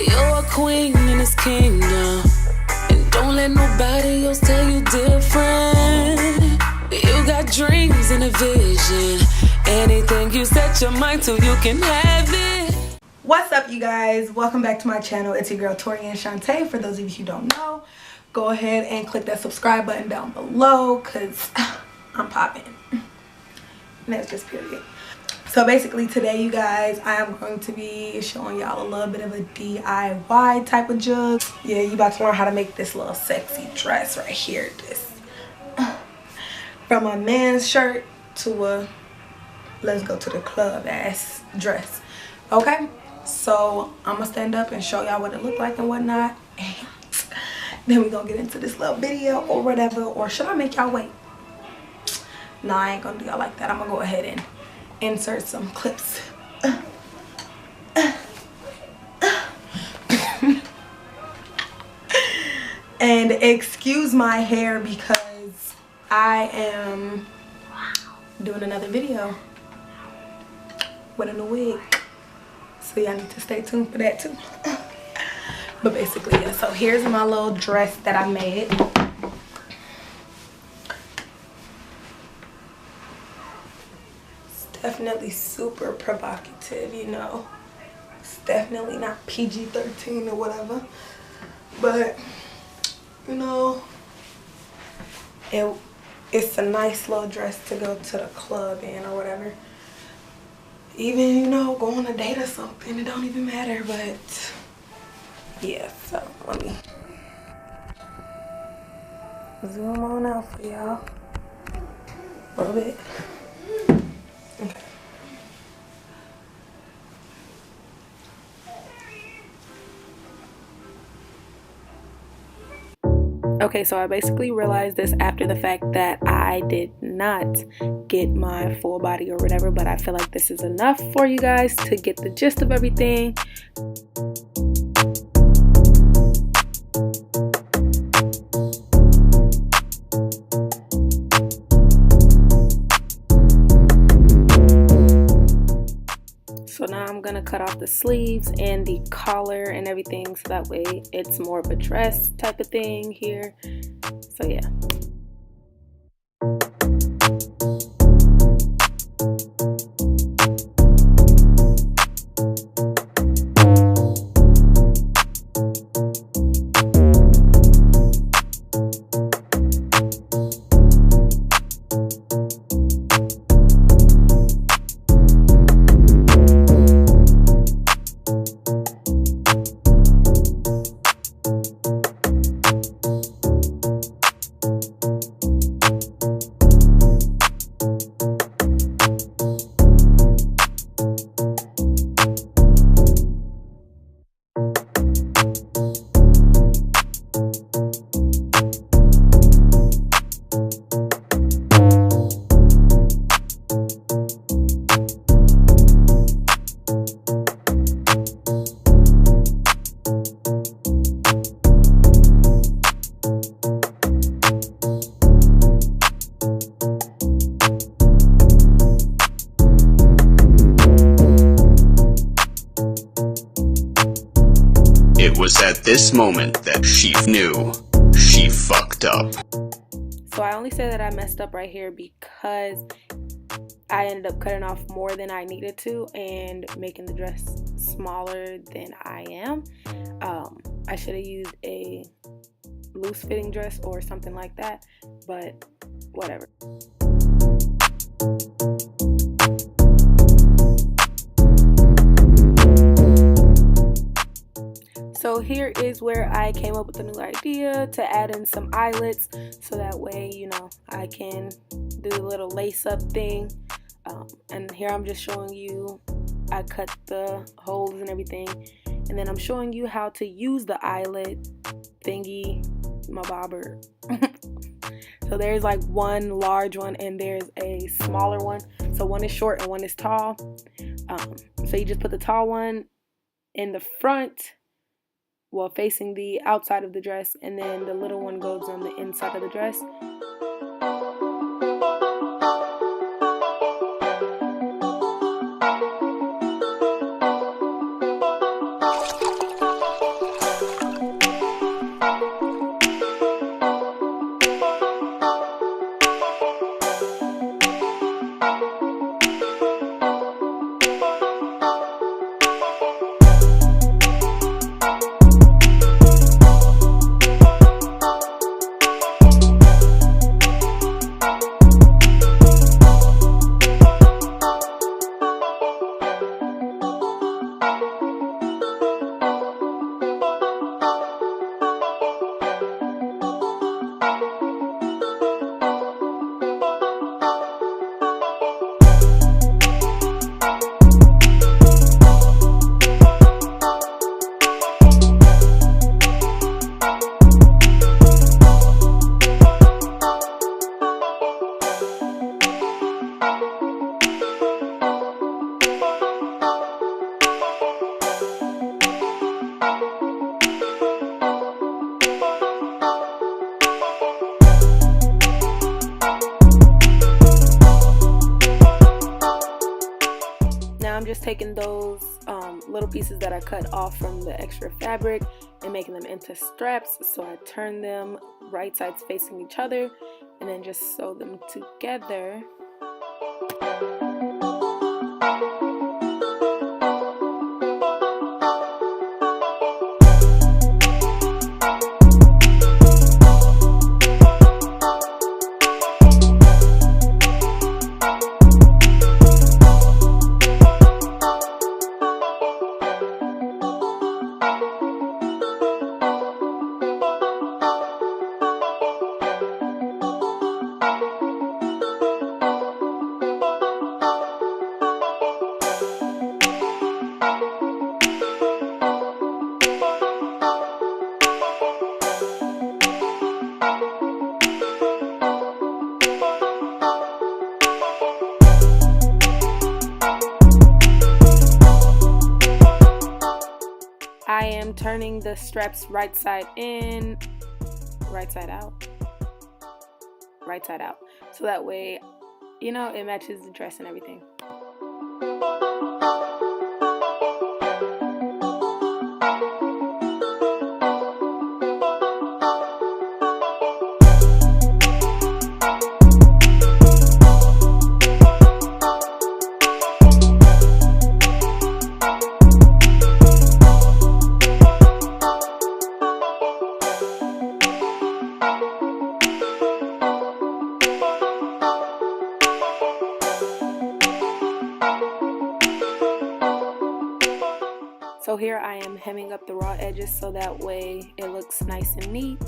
You're a queen in this kingdom, and don't let nobody else tell you different. You got dreams and a vision. Anything you set your mind to, you can have it. What's up, you guys? Welcome back to my channel. It's your girl Tori and Shantae. For those of you who don't know, go ahead and click that subscribe button down below because I'm popping. And that's just period. So basically today, you guys, I am going to be showing y'all a little bit of a DIY type of jug. Yeah, you about to learn how to make this little sexy dress right here. This from a man's shirt to a let's go to the club ass dress. Okay, so I'm gonna stand up and show y'all what it looked like and whatnot, and then we gonna get into this little video or whatever. Or should I make y'all wait? No, I ain't gonna do y'all like that. I'm gonna go ahead and insert some clips. And excuse my hair because I am doing another video with a new wig, so y'all need to stay tuned for that too. But basically, yeah, so here's my little dress that I made. Definitely super provocative, you know. It's definitely not PG-13 or whatever, but you know, it's a nice little dress to go to the club in or whatever. Even, you know, go on a date or something, it don't even matter. But yeah, so let me zoom on out for y'all a little bit. Okay, so I basically realized this after the fact that I did not get my full body or whatever, but I feel like this is enough for you guys to get the gist of everything. So now I'm gonna cut off the sleeves and the collar and everything, so that way it's more of a dress type of thing here. So yeah. It was at this moment that she knew she fucked up. So I only say that I messed up right here because I ended up cutting off more than I needed to and making the dress smaller than I am. I should have used a loose fitting dress or something like that, but whatever. So here is where I came up with a new idea to add in some eyelets, so that way, you know, I can do a little lace up thing. And here I'm just showing you, I cut the holes and everything, and then I'm showing you how to use the eyelet thingy, my bobber. So there's like one large one and there's a smaller one. So one is short and one is tall. So you just put the tall one in the front, well, facing the outside of the dress, and then the little one goes on the inside of the dress. Now I'm just taking those little pieces that I cut off from the extra fabric and making them into straps. So I turn them right sides facing each other and then just sew them together. I am turning the straps right side in, right side out, right side out. So that way, you know, it matches the dress and everything. So here I am hemming up the raw edges so that way it looks nice and neat.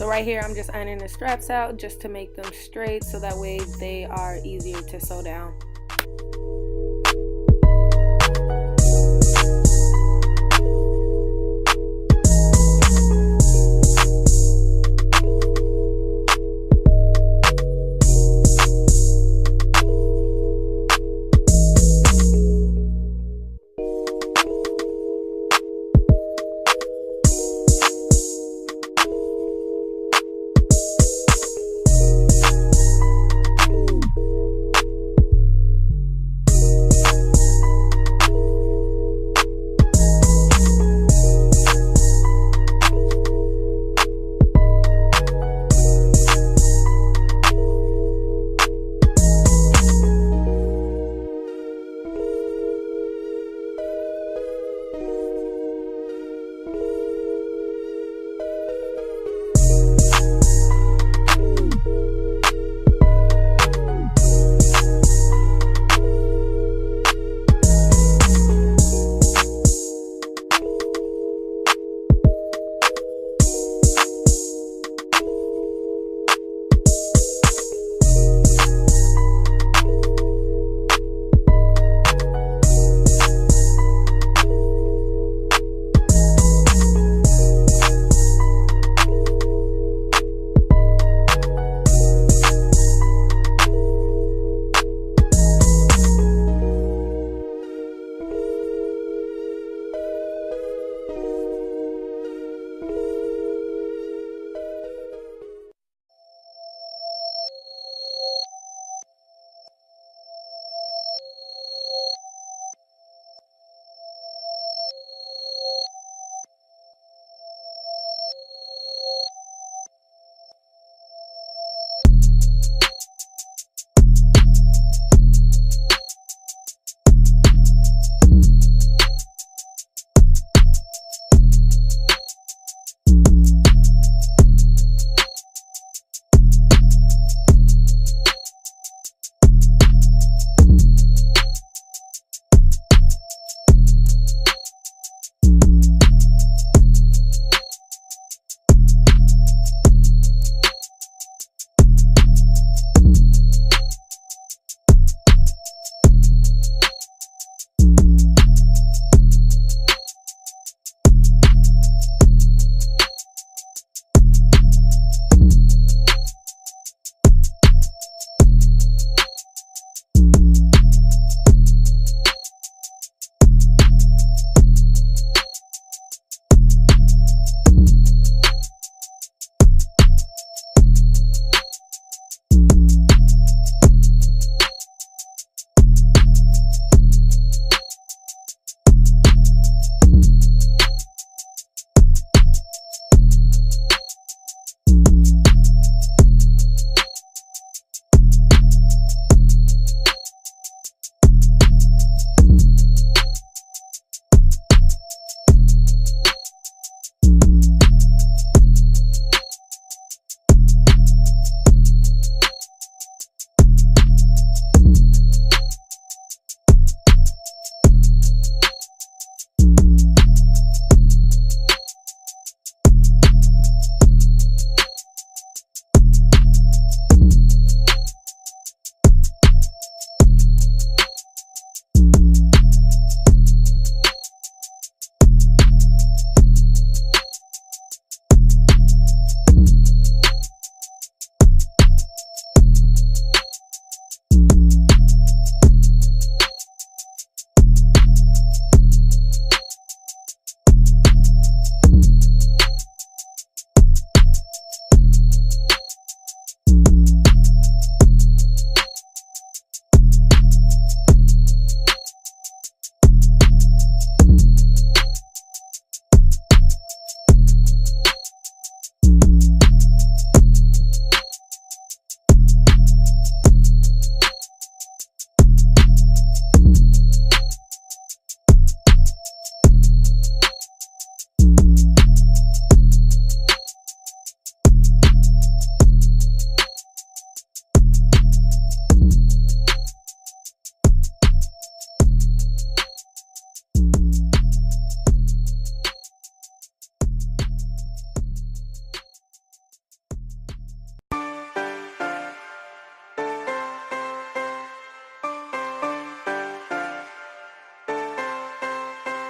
Right here I'm just ironing the straps out just to make them straight so that way they are easier to sew down.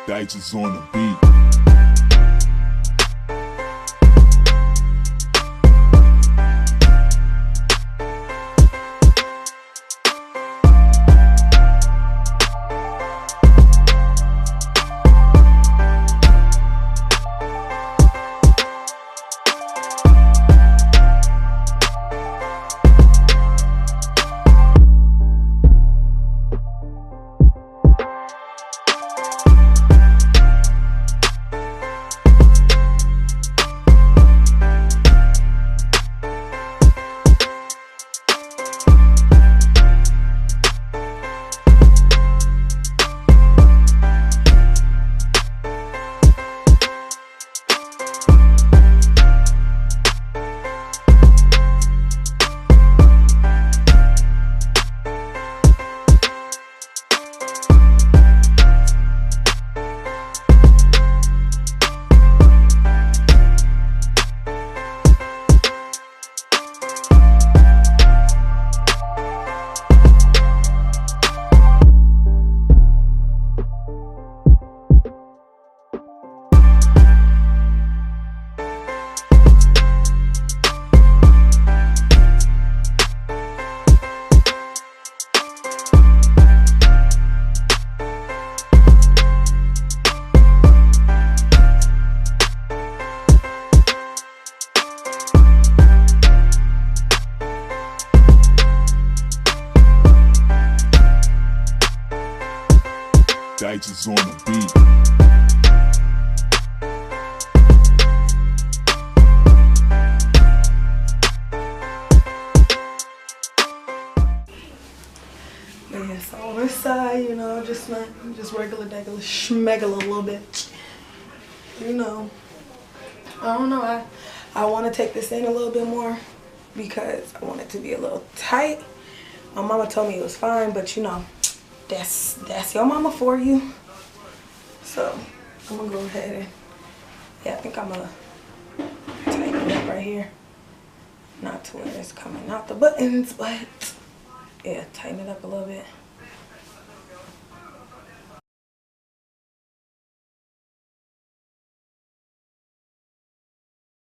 Dices on the beat. Dices on the beat. But yeah, so on this side, you know, just regular schmeggle a little bit. You know, I don't know. I want to take this in a little bit more because I want it to be a little tight. My mama told me it was fine, but you know, that's your mama for you. So I'm gonna go ahead and yeah, I think I'm gonna tighten it up right here. Not to where it's coming out the buttons, but yeah, tighten it up a little bit.